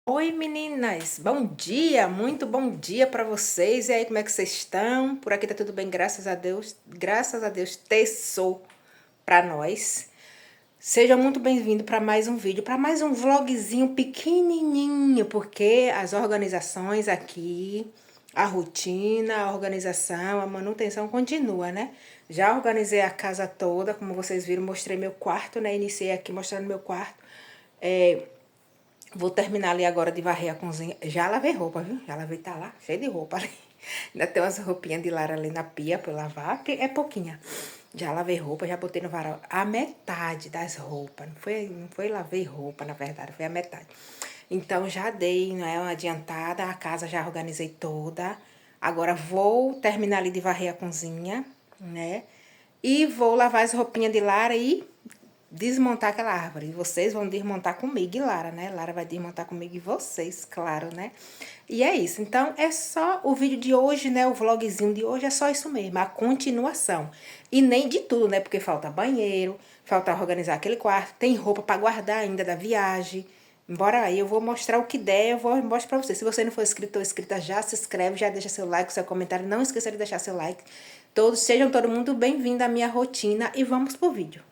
Oi meninas, bom dia, muito bom dia para vocês. E aí, como é que vocês estão? Por aqui tá tudo bem, graças a Deus. Graças a Deus, terçou para nós. Sejam muito bem-vindos para mais um vídeo, para mais um vlogzinho pequenininho, porque as organizações aqui, a rotina, a organização, a manutenção continua, né? Já organizei a casa toda, como vocês viram, mostrei meu quarto, né? Iniciei aqui mostrando meu quarto. Vou terminar ali agora de varrer a cozinha. Já lavei roupa, viu? Já lavei, tá lá, cheio de roupa ali. Ainda tem umas roupinhas de Lara ali na pia pra eu lavar, que é pouquinha. Já lavei roupa, já botei no varal a metade das roupas. Não foi lavei roupa, na verdade, foi a metade. Então já dei, né, uma adiantada, a casa já organizei toda. Agora vou terminar ali de varrer a cozinha, né? E vou lavar as roupinhas de Lara e desmontar aquela árvore. E vocês vão desmontar comigo e Lara, né? Lara vai desmontar comigo e vocês, claro, né? E é isso. Então, é só o vídeo de hoje, né? O vlogzinho de hoje é só isso mesmo, a continuação. E nem de tudo, né? Porque falta banheiro, falta organizar aquele quarto, tem roupa para guardar ainda da viagem. Bora aí, eu vou mostrar o que der, eu vou mostrar pra você. Se você não for inscrito ou inscrita, já se inscreve, já deixa seu like, seu comentário. Não esqueça de deixar seu like. Sejam todo mundo bem-vindo à minha rotina e vamos pro vídeo.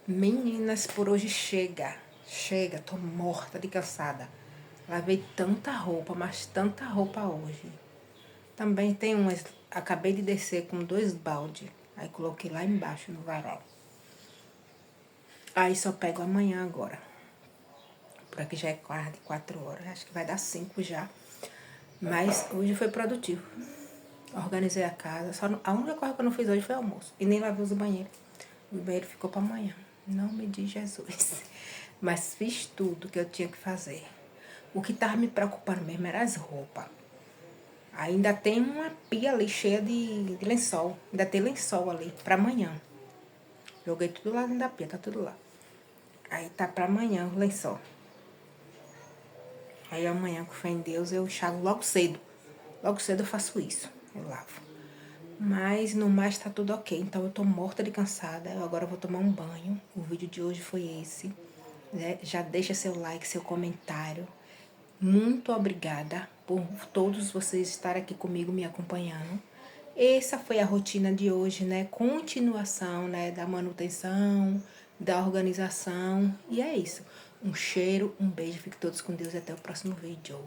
Meninas, por hoje chega. Chega, tô morta de cansada. Lavei tanta roupa, mas tanta roupa hoje. Também tem acabei de descer com 2 balde. Aí coloquei lá embaixo no varal. Aí só pego amanhã agora. Por aqui já é quase 4 horas. Acho que vai dar 5 já. Mas hoje foi produtivo. Organizei a casa. A única coisa que eu não fiz hoje foi almoço. E nem lavei os banheiros. O banheiro ficou para amanhã. Não me diz Jesus. Mas fiz tudo que eu tinha que fazer. O que tava me preocupando mesmo era as roupas. Ainda tem uma pia ali cheia de lençol. Ainda tem lençol ali para amanhã. Joguei tudo lá dentro da pia, tá tudo lá. Aí tá para amanhã o lençol. Aí amanhã, com fé em Deus, eu enxago logo cedo. Logo cedo eu faço isso. Eu lavo. Mas no mais tá tudo ok. Então eu tô morta de cansada. Eu agora vou tomar um banho. O vídeo de hoje foi esse. Né? Já deixa seu like, seu comentário. Muito obrigada por todos vocês estarem aqui comigo me acompanhando. Essa foi a rotina de hoje, né? Continuação, né? Da manutenção, da organização. E é isso. Um cheiro, um beijo. Fiquem todos com Deus e até o próximo vídeo.